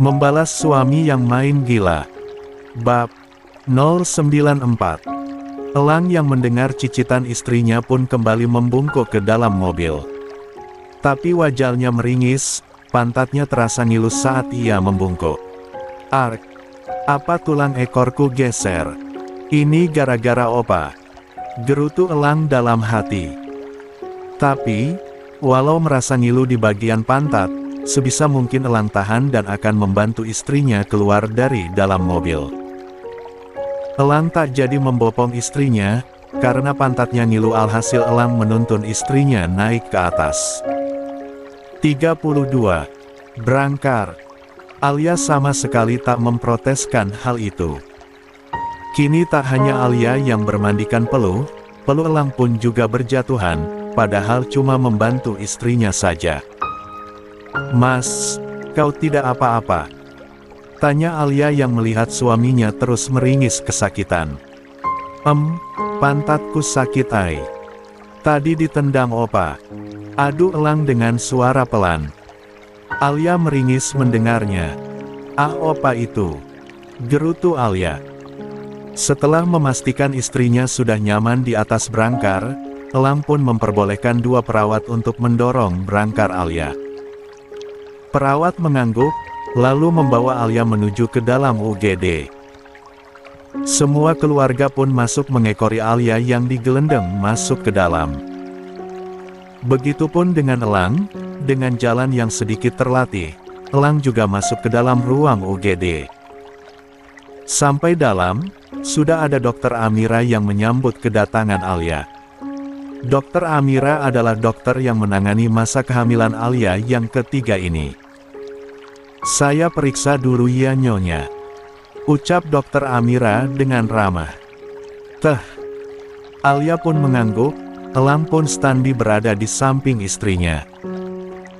Membalas suami yang main gila. Bab 094. Elang yang mendengar cicitan istrinya pun kembali membungkuk ke dalam mobil. Tapi wajahnya meringis, pantatnya terasa ngilu saat ia membungkuk. Ark, apa tulang ekorku geser? Ini gara-gara opa. Gerutu elang dalam hati. Tapi, walau merasa ngilu di bagian pantat, sebisa mungkin elang tahan dan akan membantu istrinya keluar dari dalam mobil. Elang tak jadi membopong istrinya, karena pantatnya ngilu alhasil elang menuntun istrinya naik ke atas. 32. Berangkar. Alia sama sekali tak memproteskan hal itu. Kini tak hanya Alia yang bermandikan peluh elang pun juga berjatuhan, padahal cuma membantu istrinya saja. "Mas, kau tidak apa-apa?" tanya Alia yang melihat suaminya terus meringis kesakitan. Pantatku sakit ai. Tadi ditendang opa." adu elang dengan suara pelan. Alia meringis mendengarnya. "Ah, opa itu," gerutu Alia. Setelah memastikan istrinya sudah nyaman di atas berangkar, elang pun memperbolehkan dua perawat untuk mendorong berangkar Alia. Perawat mengangguk, lalu membawa Alia menuju ke dalam UGD. Semua keluarga pun masuk mengekori Alia yang digelendeng masuk ke dalam. Begitupun dengan elang, dengan jalan yang sedikit terlatih, elang juga masuk ke dalam ruang UGD. Sampai dalam, sudah ada Dokter Amira yang menyambut kedatangan Alia. Dokter Amira adalah dokter yang menangani masa kehamilan Alia yang ketiga ini. "Saya periksa dulu ya nyonya," ucap Dokter Amira dengan ramah. "Teh." Alia pun mengangguk, elang pun standi berada di samping istrinya.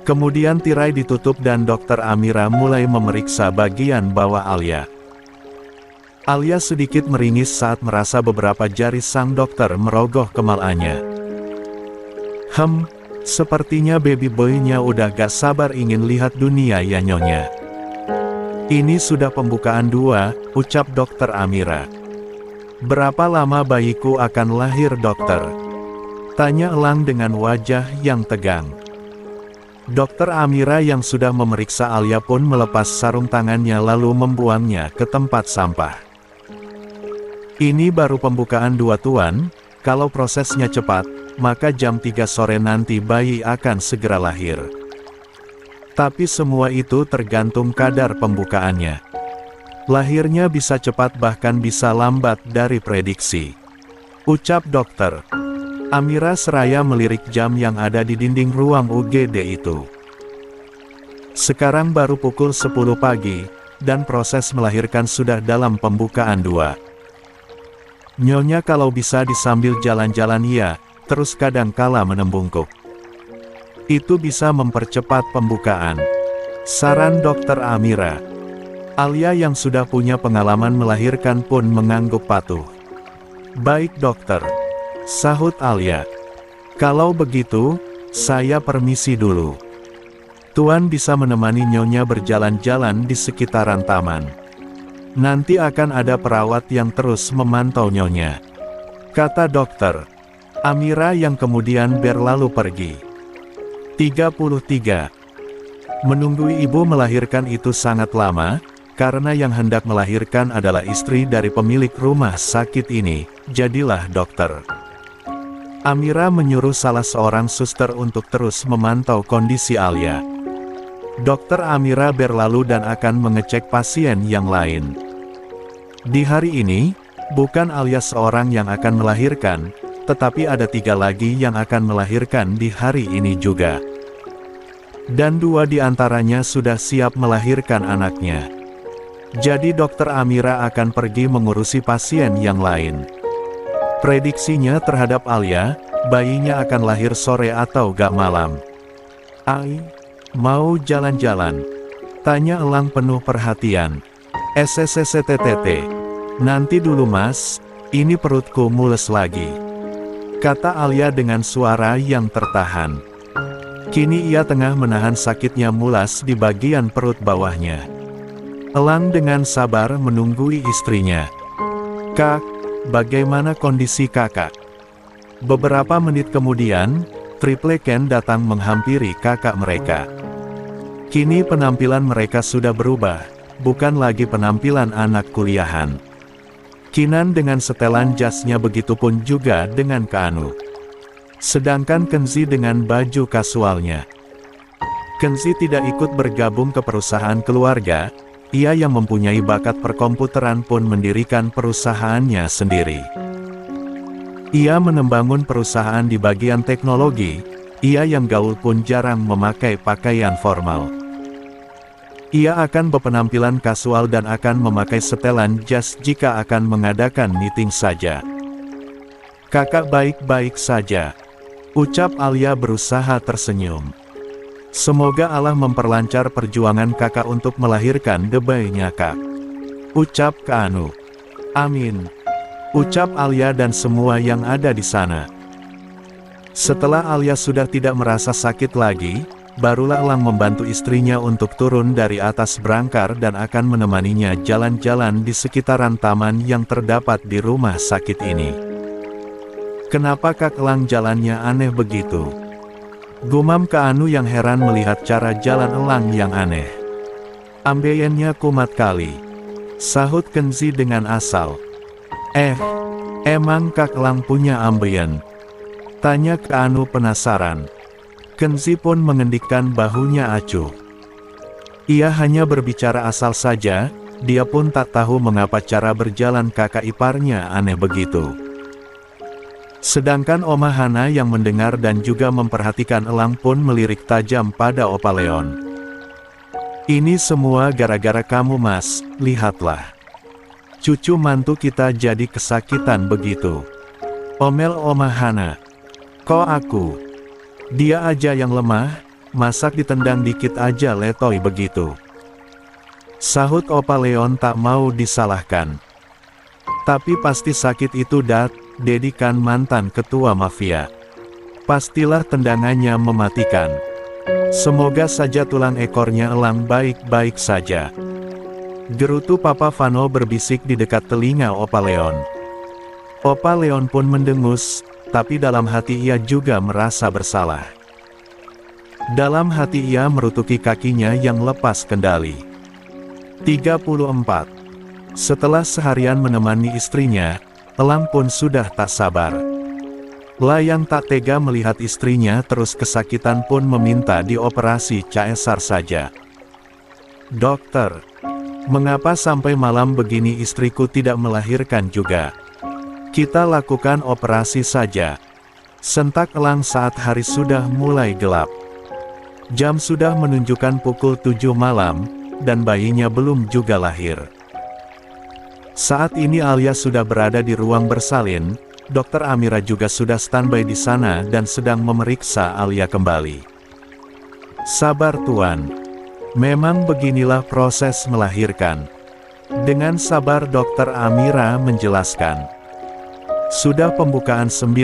Kemudian tirai ditutup dan Dokter Amira mulai memeriksa bagian bawah Alia. Alia sedikit meringis saat merasa beberapa jari sang dokter merogoh kemalanya. Sepertinya baby boy-nya udah gak sabar ingin lihat dunia ya nyonya." "Ini sudah pembukaan 2, ucap Dokter Amira. "Berapa lama bayiku akan lahir dokter?" tanya elang dengan wajah yang tegang. Dokter Amira yang sudah memeriksa Alia pun melepas sarung tangannya lalu membuangnya ke tempat sampah. "Ini baru pembukaan 2 tuan, kalau prosesnya cepat, maka jam 3 sore nanti bayi akan segera lahir. Tapi semua itu tergantung kadar pembukaannya. Lahirnya bisa cepat bahkan bisa lambat dari prediksi," ucap dokter. Amira seraya melirik jam yang ada di dinding ruang UGD itu. Sekarang baru pukul 10 pagi, dan proses melahirkan sudah dalam pembukaan 2. "Nyonya kalau bisa disambil jalan-jalan ya, terus kadang kala menembungkuk. Itu bisa mempercepat pembukaan," saran Dokter Amira. Alia yang sudah punya pengalaman melahirkan pun mengangguk patuh. "Baik dokter," sahut Alia. "Kalau begitu, saya permisi dulu. Tuan bisa menemani nyonya berjalan-jalan di sekitaran taman. Nanti akan ada perawat yang terus memantau nyonya," kata dokter. Amira yang kemudian berlalu pergi. 33. Menunggu ibu melahirkan itu sangat lama, karena yang hendak melahirkan adalah istri dari pemilik rumah sakit ini, jadilah dokter. Amira menyuruh salah seorang suster untuk terus memantau kondisi Alia. Dokter Amira berlalu dan akan mengecek pasien yang lain. Di hari ini, bukan Alia seorang yang akan melahirkan, tetapi ada 3 lagi yang akan melahirkan di hari ini juga. Dan 2 di antaranya sudah siap melahirkan anaknya. Jadi dokter Amira akan pergi mengurusi pasien yang lain. Prediksinya terhadap Alia, bayinya akan lahir sore atau gak malam. "Ai, mau jalan-jalan?" tanya elang penuh perhatian. "SSSTTT. Nanti dulu mas, ini perutku mules lagi, kata Alia dengan suara yang tertahan. Kini ia tengah menahan sakitnya mulas di bagian perut bawahnya. Elang dengan sabar menunggui istrinya. Kak, bagaimana kondisi kakak? Beberapa menit kemudian, Triple Ken datang menghampiri kakak mereka. Kini penampilan mereka sudah berubah, bukan lagi penampilan anak kuliahan. Kinan dengan setelan jasnya, begitupun juga dengan Keanu. Sedangkan Kenzi dengan baju kasualnya. Kenzi tidak ikut bergabung ke perusahaan keluarga, ia yang mempunyai bakat perkomputeran pun mendirikan perusahaannya sendiri. Ia membangun perusahaan di bagian teknologi, ia yang gaul pun jarang memakai pakaian formal. Ia akan berpenampilan kasual dan akan memakai setelan jas jika akan mengadakan meeting saja. Kakak baik-baik saja, ucap Alia berusaha tersenyum. Semoga Allah memperlancar perjuangan kakak untuk melahirkan bayinya kak, ucap Keanu. Amin, ucap Alia dan semua yang ada di sana. Setelah Alia sudah tidak merasa sakit lagi, barulah Elang membantu istrinya untuk turun dari atas berangkar dan akan menemaninya jalan-jalan di sekitaran taman yang terdapat di rumah sakit ini. Kenapa Kak Elang jalannya aneh begitu? Gumam Keanu yang heran melihat cara jalan Elang yang aneh. Ambeyennya kumat kali, sahut Kenzi dengan asal. Emang Kak Elang punya ambeien? Tanya Keanu penasaran. Kenzi pun mengendikkan bahunya acuh. Ia hanya berbicara asal saja, dia pun tak tahu mengapa cara berjalan kakak iparnya aneh begitu. Sedangkan Oma Hana yang mendengar dan juga memperhatikan Elang pun melirik tajam pada Opa Leon. Ini semua gara-gara kamu mas, lihatlah. Cucu mantu kita jadi kesakitan begitu. Omel Oma Hana. Kok aku? Dia aja yang lemah, masak ditendang dikit aja letoy begitu. Sahut Opa Leon tak mau disalahkan. Tapi pasti sakit itu Dedi kan mantan ketua mafia. Pastilah tendangannya mematikan. Semoga saja tulang ekornya Elang baik-baik saja. Gerutu Papa Vano berbisik di dekat telinga Opa Leon. Opa Leon pun mendengus, tapi dalam hati ia juga merasa bersalah. Dalam hati ia merutuki kakinya yang lepas kendali. 34. Setelah seharian menemani istrinya, Elang pun sudah tak sabar. Layang tak tega melihat istrinya terus kesakitan pun meminta dioperasi caesar saja. Dokter, mengapa sampai malam begini istriku tidak melahirkan juga? Kita lakukan operasi saja. Sentak Elang saat hari sudah mulai gelap. Jam sudah menunjukkan pukul 7 malam, dan bayinya belum juga lahir. Saat ini Alia sudah berada di ruang bersalin, Dokter Amira juga sudah standby di sana dan sedang memeriksa Alia kembali. Sabar Tuan. Memang beginilah proses melahirkan. Dengan sabar Dokter Amira menjelaskan. Sudah pembukaan 9,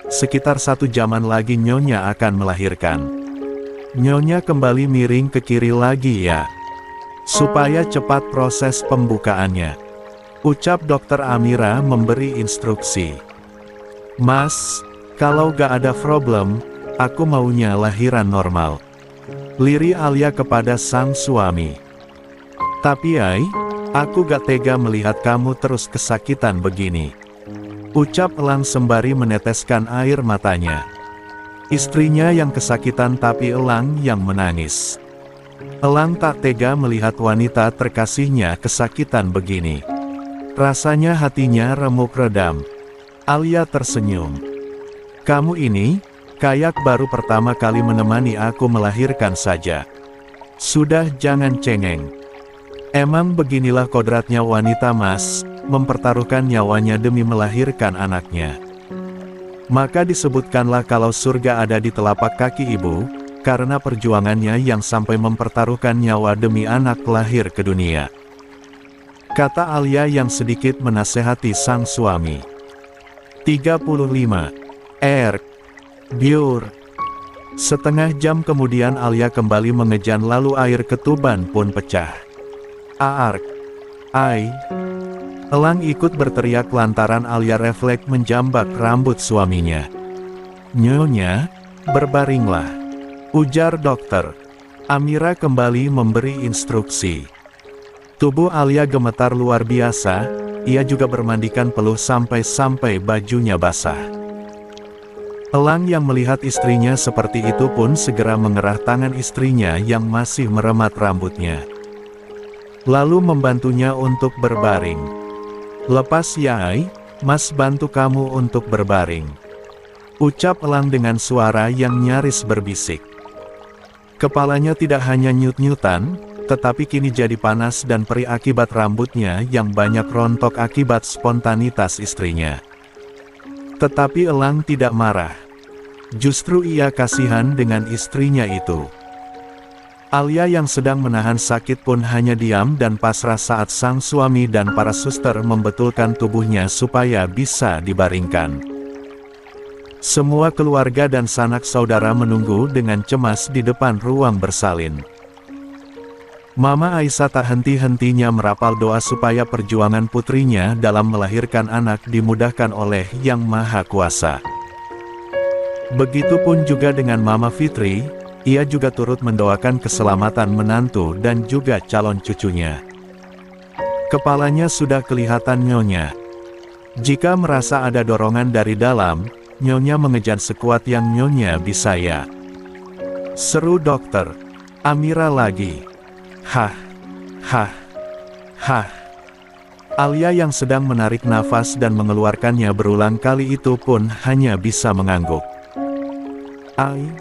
sekitar 1 jaman lagi Nyonya akan melahirkan. Nyonya kembali miring ke kiri lagi ya, supaya cepat proses pembukaannya, ucap Dokter Amira memberi instruksi. Mas, kalau gak ada problem, aku maunya lahiran normal. Liri Alia kepada sang suami. Tapi aku gak tega melihat kamu terus kesakitan begini, ucap Elang sembari meneteskan air matanya. Istrinya yang kesakitan tapi Elang yang menangis. Elang tak tega melihat wanita terkasihnya kesakitan begini. Rasanya hatinya remuk redam. Alia tersenyum. Kamu ini, kayak baru pertama kali menemani aku melahirkan saja. Sudah jangan cengeng. Emang beginilah kodratnya wanita mas, mempertaruhkan nyawanya demi melahirkan anaknya. Maka disebutkanlah kalau surga ada di telapak kaki ibu, karena perjuangannya yang sampai mempertaruhkan nyawa demi anak lahir ke dunia. kata Alia yang sedikit menasehati sang suami. 35. Biur. Setengah jam kemudian Alia kembali mengejan lalu air ketuban pun pecah. Aark. Ai. Elang ikut berteriak lantaran Alia refleks menjambak rambut suaminya. Nyonya, berbaringlah, ujar dokter. Amira kembali memberi instruksi. Tubuh Alia gemetar luar biasa, ia juga bermandikan peluh sampai bajunya basah. Elang yang melihat istrinya seperti itu pun segera mengerah tangan istrinya yang masih meremat rambutnya. Lalu membantunya untuk berbaring. Lepas ya Ai, Mas bantu kamu untuk berbaring, ucap Elang dengan suara yang nyaris berbisik. Kepalanya tidak hanya nyut-nyutan, tetapi kini jadi panas dan perih akibat rambutnya yang banyak rontok akibat spontanitas istrinya. Tetapi Elang tidak marah. Justru ia kasihan dengan istrinya itu. Alia yang sedang menahan sakit pun hanya diam dan pasrah saat sang suami dan para suster membetulkan tubuhnya supaya bisa dibaringkan. Semua keluarga dan sanak saudara menunggu dengan cemas di depan ruang bersalin. Mama Aisyah tak henti-hentinya merapal doa supaya perjuangan putrinya dalam melahirkan anak dimudahkan oleh Yang Maha Kuasa. Begitupun juga dengan Mama Fitri, ia juga turut mendoakan keselamatan menantu dan juga calon cucunya. Kepalanya sudah kelihatan Nyonya. Jika merasa ada dorongan dari dalam, Nyonya mengejar sekuat yang Nyonya bisa ya. Seru dokter. Amira lagi. Hah. Alia yang sedang menarik nafas dan mengeluarkannya berulang kali itu pun hanya bisa mengangguk. Ai,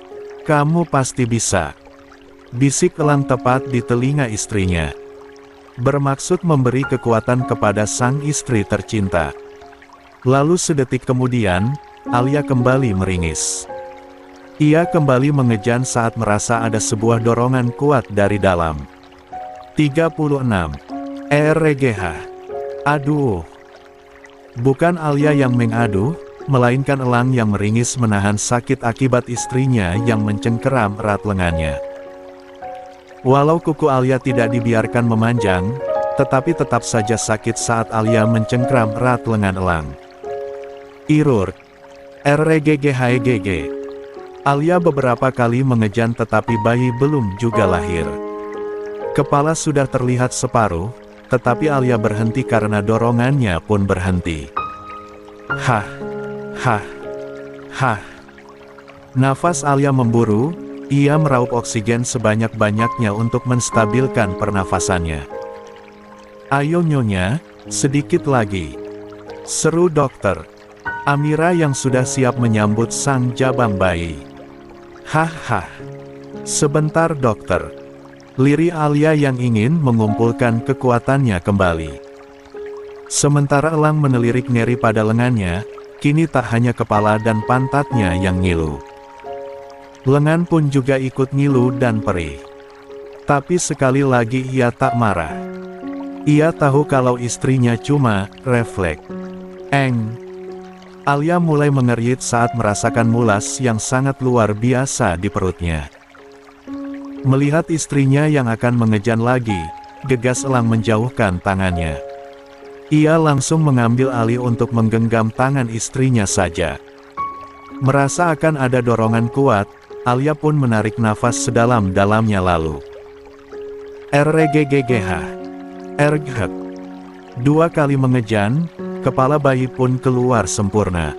kamu pasti bisa, bisik Elang tepat di telinga istrinya. Bermaksud memberi kekuatan kepada sang istri tercinta. Lalu sedetik kemudian, Alia kembali meringis. Ia kembali mengejan saat merasa ada sebuah dorongan kuat dari dalam. 36. RGH. Aduh. Bukan Alia yang mengadu, melainkan Elang yang meringis menahan sakit akibat istrinya yang mencengkeram erat lengannya. Walau kuku Alia tidak dibiarkan memanjang, tetapi tetap saja sakit saat Alia mencengkeram erat lengan Elang. Irur. RGGHGG. Alia beberapa kali mengejan tetapi bayi belum juga lahir. Kepala sudah terlihat separuh, tetapi Alia berhenti karena dorongannya pun berhenti. Hah. Nafas Alia memburu, ia meraup oksigen sebanyak-banyaknya untuk menstabilkan pernafasannya. Ayo Nyonya, sedikit lagi, seru dokter. Amira yang sudah siap menyambut sang jabang bayi. Hah. Sebentar dokter. Lirih Alia yang ingin mengumpulkan kekuatannya kembali. Sementara Elang menelirik nyeri pada lengannya, kini tak hanya kepala dan pantatnya yang ngilu. Lengan pun juga ikut ngilu dan perih. Tapi sekali lagi ia tak marah. Ia tahu kalau istrinya cuma refleks. Alia mulai mengerit saat merasakan mulas yang sangat luar biasa di perutnya. Melihat istrinya yang akan mengejan lagi, gegas Elang menjauhkan tangannya. Ia langsung mengambil alih untuk menggenggam tangan istrinya saja. Merasa akan ada dorongan kuat, Alia pun menarik nafas sedalam-dalamnya lalu. RGGGH. Erghek. 2 kali mengejan, kepala bayi pun keluar sempurna.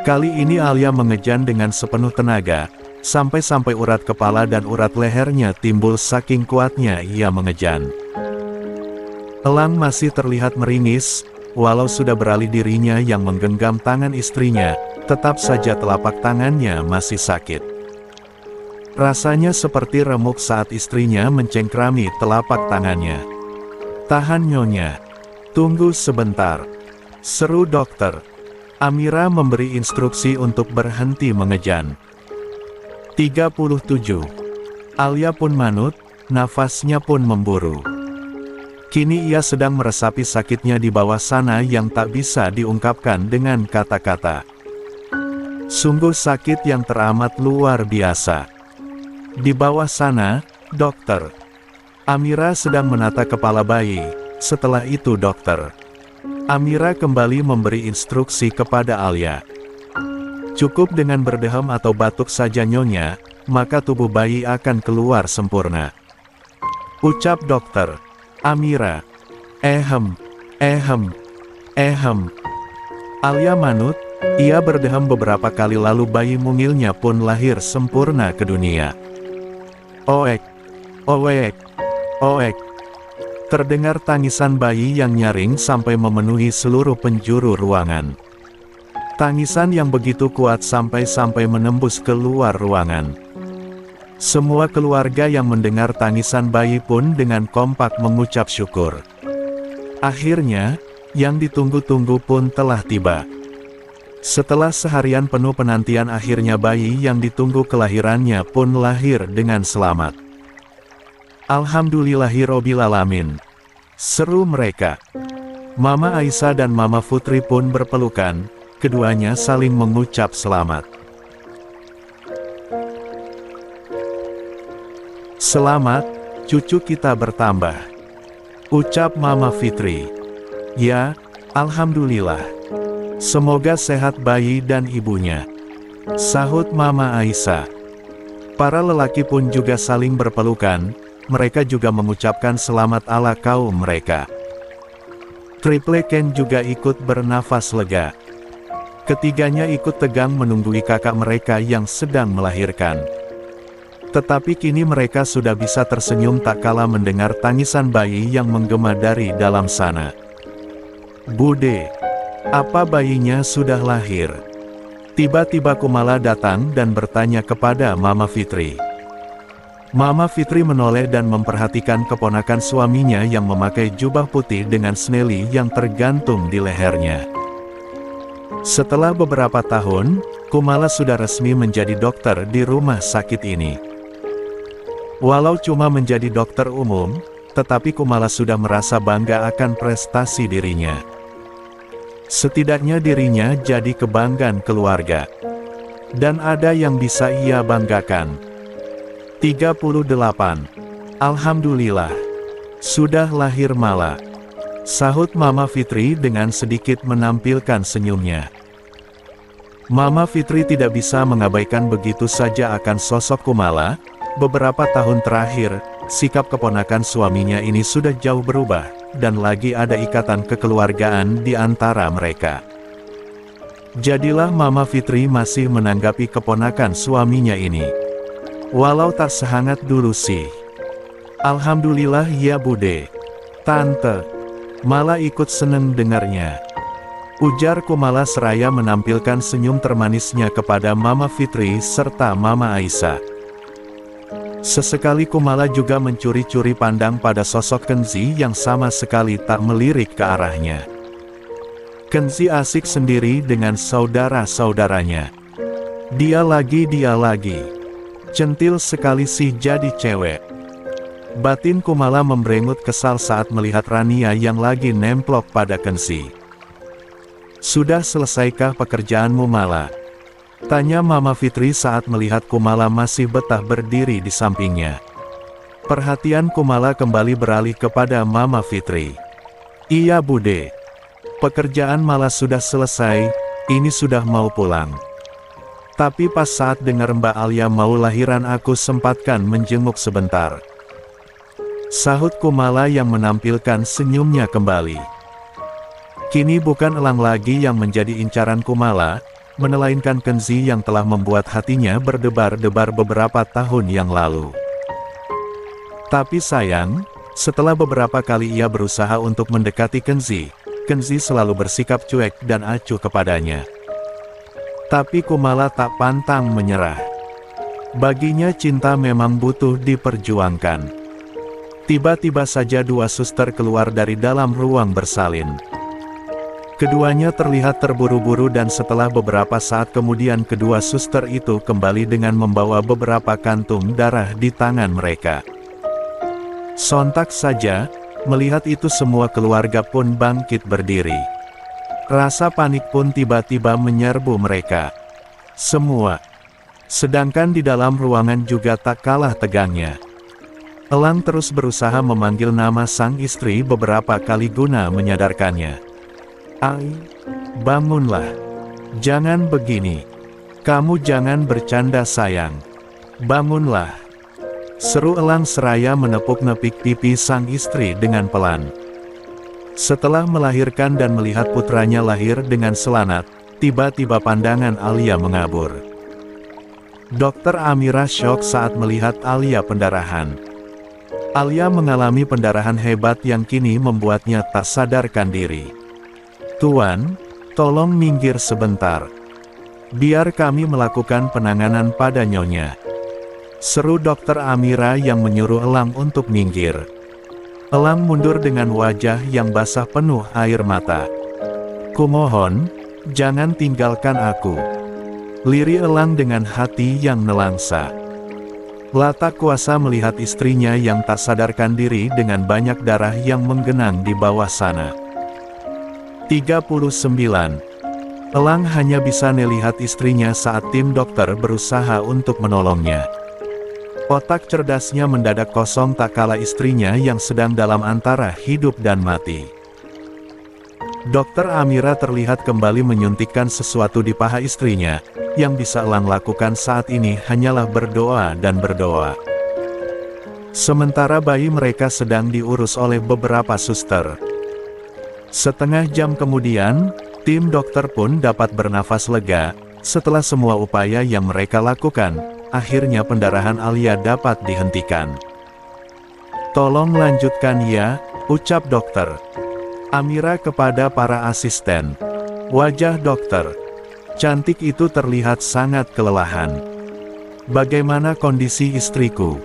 Kali ini Alia mengejan dengan sepenuh tenaga, sampai-sampai urat kepala dan urat lehernya timbul saking kuatnya ia mengejan. Elang masih terlihat meringis, walau sudah beralih dirinya yang menggenggam tangan istrinya, tetap saja telapak tangannya masih sakit. Rasanya seperti remuk saat istrinya mencengkrami telapak tangannya. Tahan Nyonya. Tunggu sebentar. Seru dokter. Amira memberi instruksi untuk berhenti mengejan. 37. Alia pun manut, nafasnya pun memburu. Kini ia sedang meresapi sakitnya di bawah sana yang tak bisa diungkapkan dengan kata-kata. Sungguh sakit yang teramat luar biasa. Di bawah sana, dokter. Amira sedang menata kepala bayi. Setelah itu dokter Amira kembali memberi instruksi kepada Alia. Cukup dengan berdeham atau batuk saja nyonya, maka tubuh bayi akan keluar sempurna. Ucap dokter Amira. Ehem. Alia manut, ia berdeham beberapa kali lalu bayi mungilnya pun lahir sempurna ke dunia. Oek. Terdengar tangisan bayi yang nyaring sampai memenuhi seluruh penjuru ruangan. Tangisan yang begitu kuat sampai menembus keluar ruangan. Semua keluarga yang mendengar tangisan bayi pun dengan kompak mengucap syukur. Akhirnya, yang ditunggu-tunggu pun telah tiba. Setelah seharian penuh penantian, akhirnya bayi yang ditunggu kelahirannya pun lahir dengan selamat. Alhamdulillahirobbilalamin, seru mereka. Mama Aisyah dan Mama Fitri pun berpelukan, keduanya saling mengucap selamat. Selamat, cucu kita bertambah. Ucap Mama Fitri. Ya, alhamdulillah. Semoga sehat bayi dan ibunya. Sahut Mama Aisyah. Para lelaki pun juga saling berpelukan, mereka juga mengucapkan selamat ala kaum mereka. Triple Ken juga ikut bernafas lega. Ketiganya ikut tegang menunggui kakak mereka yang sedang melahirkan. Tetapi kini mereka sudah bisa tersenyum tak kala mendengar tangisan bayi yang menggema dari dalam sana. Bude, apa bayinya sudah lahir? Tiba-tiba Kumala datang dan bertanya kepada Mama Fitri. Mama Fitri menoleh dan memperhatikan keponakan suaminya yang memakai jubah putih dengan sneli yang tergantung di lehernya. Setelah beberapa tahun, Kumala sudah resmi menjadi dokter di rumah sakit ini. Walau cuma menjadi dokter umum, tetapi Kumala sudah merasa bangga akan prestasi dirinya. Setidaknya dirinya jadi kebanggaan keluarga. Dan ada yang bisa ia banggakan. 38. Alhamdulillah. Sudah lahir Mala. Sahut Mama Fitri dengan sedikit menampilkan senyumnya. Mama Fitri tidak bisa mengabaikan begitu saja akan sosok Kumala. Beberapa tahun terakhir, sikap keponakan suaminya ini sudah jauh berubah, dan lagi ada ikatan kekeluargaan di antara mereka. Jadilah Mama Fitri masih menanggapi keponakan suaminya ini. Walau tak sehangat dulu sih. Alhamdulillah ya Bude. Tante. Mala ikut seneng dengarnya. Ujar Kumala seraya menampilkan senyum termanisnya kepada Mama Fitri serta Mama Aisyah. Sesekali Kumala juga mencuri-curi pandang pada sosok Kenzi yang sama sekali tak melirik ke arahnya. Kenzi asik sendiri dengan saudara-saudaranya. Dia lagi. Centil sekali sih jadi cewek. Batin Kumala membrengut kesal saat melihat Rania yang lagi nemplok pada Kenzi. Sudah selesaikah pekerjaanmu Mala? Tanya Mama Fitri saat melihat Kumala masih betah berdiri di sampingnya. Perhatian Kumala kembali beralih kepada Mama Fitri. Iya Bude. Pekerjaan Mala sudah selesai, ini sudah mau pulang. Tapi pas saat dengar Mbak Alia mau lahiran aku sempatkan menjenguk sebentar. Sahut Kumala yang menampilkan senyumnya kembali. Kini bukan Elang lagi yang menjadi incaran Kumala, melainkan Kenzi yang telah membuat hatinya berdebar-debar beberapa tahun yang lalu. Tapi sayang, setelah beberapa kali ia berusaha untuk mendekati Kenzi, Kenzi selalu bersikap cuek dan acuh kepadanya. Tapi Kumala tak pantang menyerah. Baginya cinta memang butuh diperjuangkan. Tiba-tiba saja dua suster keluar dari dalam ruang bersalin. Keduanya terlihat terburu-buru dan setelah beberapa saat kemudian kedua suster itu kembali dengan membawa beberapa kantung darah di tangan mereka. Sontak saja, Melihat itu semua keluarga pun bangkit berdiri. Rasa panik pun tiba-tiba menyerbu mereka. Semua. Sedangkan di dalam ruangan juga tak kalah tegangnya. Elang terus berusaha memanggil nama sang istri beberapa kali guna menyadarkannya. "Ai, bangunlah. Jangan begini. Kamu jangan bercanda sayang. Bangunlah." Seru Elang seraya menepuk-nepik pipi sang istri dengan pelan. Setelah melahirkan dan melihat putranya lahir dengan selamat, tiba-tiba pandangan Alia mengabur. Dokter Amira syok saat melihat Alia pendarahan. Alia mengalami pendarahan hebat yang kini membuatnya tak sadarkan diri. "Tuan, tolong minggir sebentar. Biar kami melakukan penanganan pada nyonya," seru Dokter Amira yang menyuruh Elang untuk minggir. Elang mundur dengan wajah yang basah penuh air mata. "Kumohon, jangan tinggalkan aku," lirih Elang dengan hati yang nelangsa. Tak kuasa melihat istrinya yang tak sadarkan diri dengan banyak darah yang menggenang di bawah sana. 39. Elang hanya bisa melihat istrinya saat tim dokter berusaha untuk menolongnya. Otak cerdasnya mendadak kosong tak kala istrinya yang sedang dalam antara hidup dan mati. Dokter Amira terlihat kembali menyuntikkan sesuatu di paha istrinya. Yang bisa Elang lakukan saat ini hanyalah berdoa dan berdoa. Sementara bayi mereka sedang diurus oleh beberapa suster. Setengah jam kemudian, tim dokter pun dapat bernafas lega. Setelah semua upaya yang mereka lakukan, akhirnya pendarahan Alia dapat dihentikan. "Tolong lanjutkan ya," ucap dokter Amira kepada para asisten. Wajah dokter cantik itu terlihat sangat kelelahan. "Bagaimana kondisi istriku?"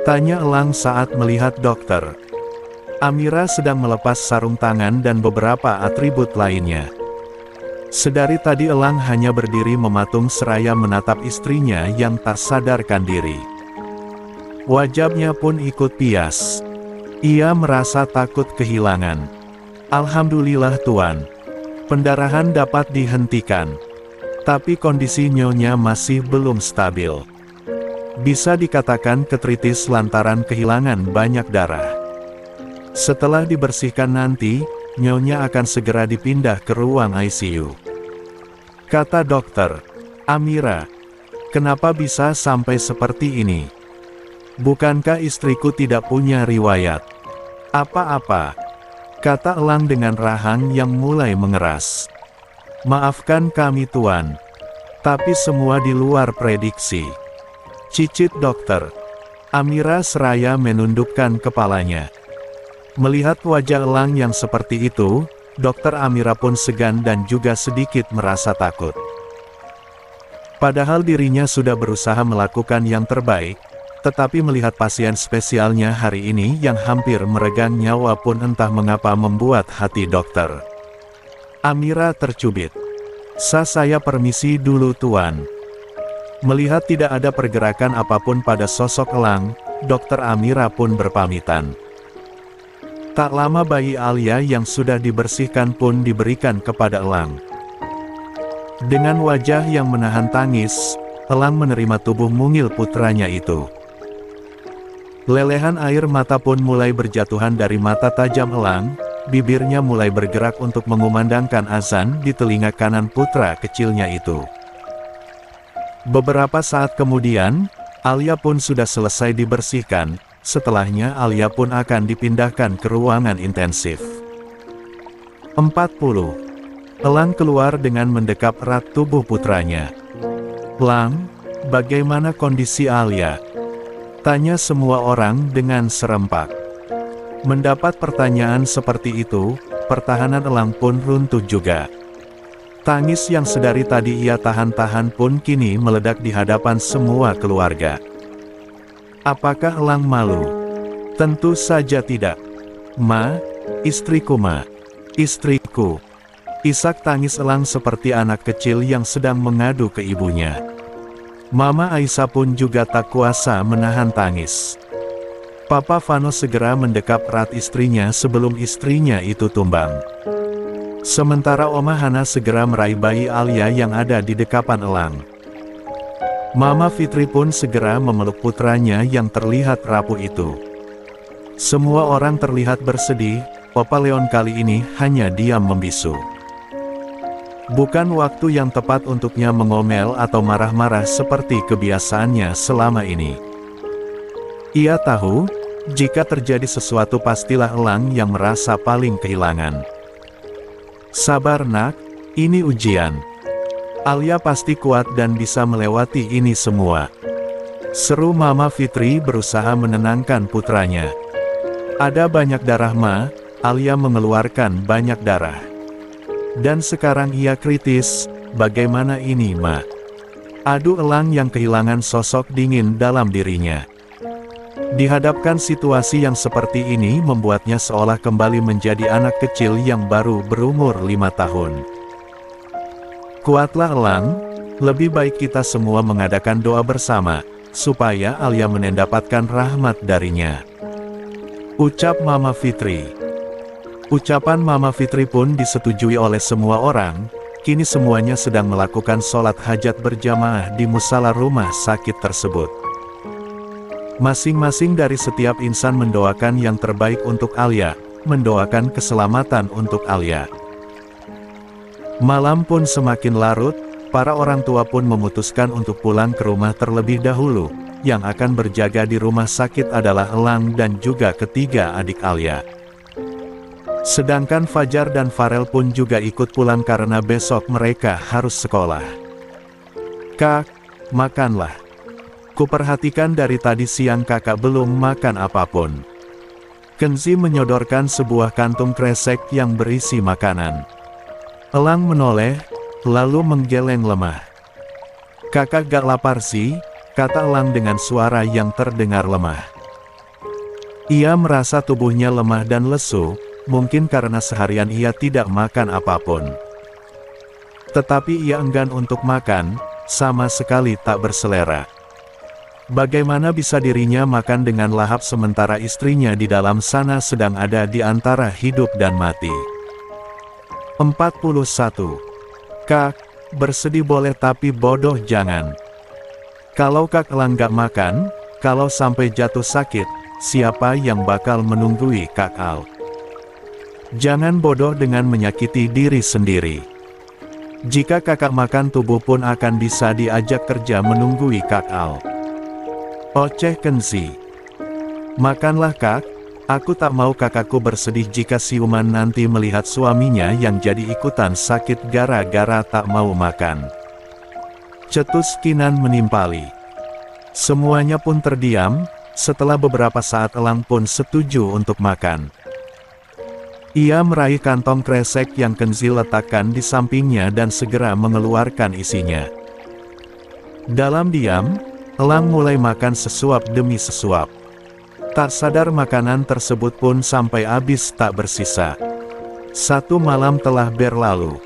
tanya Elang saat melihat dokter Amira sedang melepas sarung tangan dan beberapa atribut lainnya. Sedari tadi Elang hanya berdiri mematung seraya menatap istrinya yang tak sadarkan diri. Wajahnya pun ikut pias. Ia merasa takut kehilangan. "Alhamdulillah Tuan. Pendarahan dapat dihentikan. Tapi kondisi nyonya masih belum stabil. Bisa dikatakan kritis lantaran kehilangan banyak darah. Setelah dibersihkan nanti, nyonya akan segera dipindah ke ruang ICU," kata dokter Amira. "Kenapa bisa sampai seperti ini? Bukankah istriku tidak punya riwayat apa-apa?" kata Elang dengan rahang yang mulai mengeras. "Maafkan kami Tuan. Tapi semua di luar prediksi," cicit dokter Amira seraya menundukkan kepalanya. Melihat wajah Elang yang seperti itu, dokter Amira pun segan dan juga sedikit merasa takut. Padahal dirinya sudah berusaha melakukan yang terbaik, tetapi melihat pasien spesialnya hari ini yang hampir meregang nyawa pun entah mengapa membuat hati dokter Amira tercubit. Saya permisi dulu Tuan." Melihat tidak ada pergerakan apapun pada sosok Elang, dokter Amira pun berpamitan. Tak lama bayi Alia yang sudah dibersihkan pun diberikan kepada Elang. Dengan wajah yang menahan tangis, Elang menerima tubuh mungil putranya itu. Lelehan air mata pun mulai berjatuhan dari mata tajam Elang, bibirnya mulai bergerak untuk mengumandangkan azan di telinga kanan putra kecilnya itu. Beberapa saat kemudian, Alia pun sudah selesai dibersihkan. Setelahnya Alia pun akan dipindahkan ke ruangan intensif. 40. Elang keluar dengan mendekap erat tubuh putranya. "Lang, bagaimana kondisi Alia?" tanya semua orang dengan serempak. Mendapat pertanyaan seperti itu, pertahanan Elang pun runtuh juga. Tangis yang sedari tadi ia tahan-tahan pun kini meledak di hadapan semua keluarga. Apakah Elang malu? Tentu saja tidak. "Ma, istriku Ma, istriku." Isak tangis Elang seperti anak kecil yang sedang mengadu ke ibunya. Mama Aisyah pun juga tak kuasa menahan tangis. Papa Vano segera mendekap erat istrinya sebelum istrinya itu tumbang. Sementara Oma Hana segera meraih bayi Alia yang ada di dekapan elang. Mama Fitri pun segera memeluk putranya yang terlihat rapuh itu. Semua orang terlihat bersedih, Opa Leon kali ini hanya diam membisu. Bukan waktu yang tepat untuknya mengomel atau marah-marah seperti kebiasaannya selama ini. Ia tahu, jika terjadi sesuatu pastilah elang yang merasa paling kehilangan. Sabar nak, ini ujian. Alia pasti kuat dan bisa melewati ini semua. Seru Mama Fitri berusaha menenangkan putranya. Ada banyak darah Ma, Alia mengeluarkan banyak darah. Dan sekarang ia kritis, bagaimana ini Ma? Adu elang yang kehilangan sosok dingin dalam dirinya. Dihadapkan situasi yang seperti ini membuatnya seolah kembali menjadi anak kecil yang baru berumur 5 tahun. Kuatlah elang, lebih baik kita semua mengadakan doa bersama, supaya Alia mendapatkan rahmat darinya. Ucap Mama Fitri. Ucapan Mama Fitri pun disetujui oleh semua orang, kini semuanya sedang melakukan sholat hajat berjamaah di musala rumah sakit tersebut. Masing-masing dari setiap insan mendoakan yang terbaik untuk Alia, mendoakan keselamatan untuk Alia. Malam pun semakin larut, para orang tua pun memutuskan untuk pulang ke rumah terlebih dahulu, yang akan berjaga di rumah sakit adalah Elang dan juga ketiga adik Alia. Sedangkan Fajar dan Farel pun juga ikut pulang karena besok mereka harus sekolah. Kak, makanlah. Kuperhatikan dari tadi siang kakak belum makan apapun. Kenzi menyodorkan sebuah kantung kresek yang berisi makanan. Elang menoleh, lalu menggeleng lemah. Kakak gak lapar sih, kata Elang dengan suara yang terdengar lemah. Ia merasa tubuhnya lemah dan lesu, mungkin karena seharian ia tidak makan apapun. Tetapi ia enggan untuk makan, sama sekali tak berselera. Bagaimana bisa dirinya makan dengan lahap sementara istrinya di dalam sana sedang ada di antara hidup dan mati. 41. Kak, bersedih boleh tapi bodoh jangan. Kalau Kak Elang gak makan, kalau sampai jatuh sakit, siapa yang bakal menunggui Kak Al? Jangan bodoh dengan menyakiti diri sendiri. Jika kakak makan tubuh pun akan bisa diajak kerja menunggui Kak Al. Oceh Kenzi. Makanlah Kak, aku tak mau kakakku bersedih jika siuman nanti melihat suaminya yang jadi ikutan sakit gara-gara tak mau makan. Cetus Kinan menimpali. Semuanya pun terdiam, setelah beberapa saat Elang pun setuju untuk makan. Ia meraih kantong kresek yang Kenzi letakkan di sampingnya dan segera mengeluarkan isinya. Dalam diam, Elang mulai makan sesuap demi sesuap. Tak sadar makanan tersebut pun sampai habis tak bersisa. 1 malam telah berlalu.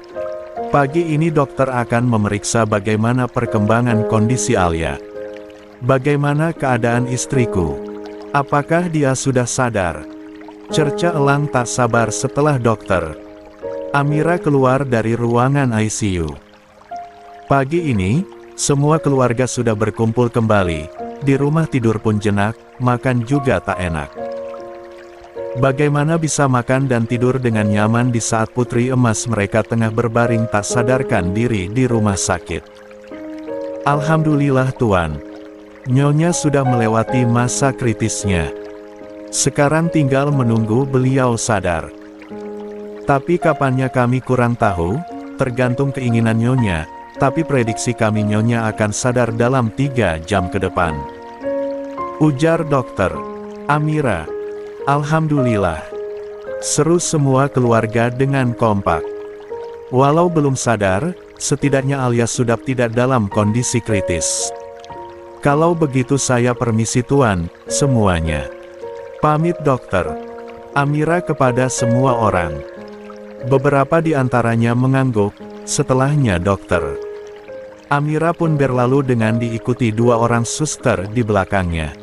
Pagi ini dokter akan memeriksa bagaimana perkembangan kondisi Alia. Bagaimana keadaan istriku? Apakah dia sudah sadar? Cerca Elang tak sabar setelah dokter Amira keluar dari ruangan ICU. Pagi ini, semua keluarga sudah berkumpul kembali. Di rumah tidur pun jenak, makan juga tak enak. Bagaimana bisa makan dan tidur dengan nyaman di saat putri emas mereka tengah berbaring tak sadarkan diri di rumah sakit? Alhamdulillah Tuan. Nyonya sudah melewati masa kritisnya. Sekarang tinggal menunggu beliau sadar. Tapi kapannya kami kurang tahu, tergantung keinginan Nyonya, tapi prediksi kami Nyonya akan sadar dalam 3 jam ke depan. Ujar dokter Amira. Alhamdulillah. Seru semua keluarga dengan kompak. Walau belum sadar, setidaknya Alia sudah tidak dalam kondisi kritis. Kalau begitu saya permisi Tuan, semuanya. Pamit dokter Amira kepada semua orang. Beberapa di antaranya mengangguk, setelahnya dokter Amira pun berlalu dengan diikuti 2 orang suster di belakangnya.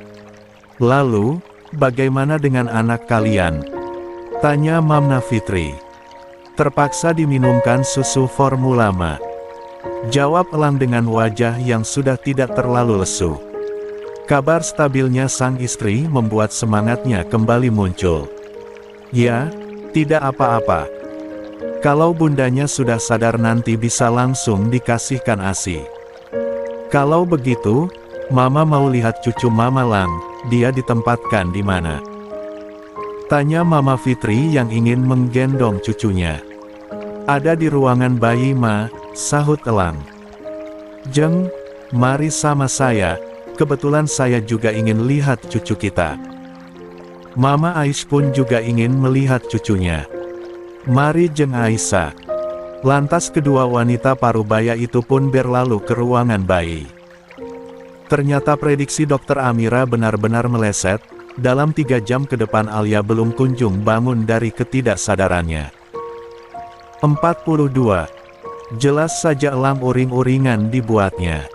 Lalu, bagaimana dengan anak kalian? Tanya Mamna Fitri. Terpaksa diminumkan susu formula Ma. Jawab Elang dengan wajah yang sudah tidak terlalu lesu. Kabar stabilnya sang istri membuat semangatnya kembali muncul. Ya, tidak apa-apa. Kalau bundanya sudah sadar nanti bisa langsung dikasihkan ASI. Kalau begitu, Mama mau lihat cucu Mama Lang, dia ditempatkan di mana? Tanya Mama Fitri yang ingin menggendong cucunya. Ada di ruangan bayi Ma, sahut Elang. Jeng, mari sama saya, kebetulan saya juga ingin lihat cucu kita. Mama Ais pun juga ingin melihat cucunya. Mari Jeng Aisyah. Lantas kedua wanita parubaya itu pun berlalu ke ruangan bayi. Ternyata prediksi Dokter Amira benar-benar meleset, dalam 3 jam ke depan Alia belum kunjung bangun dari ketidaksadarannya. 42. Jelas saja Elang uring-uringan dibuatnya.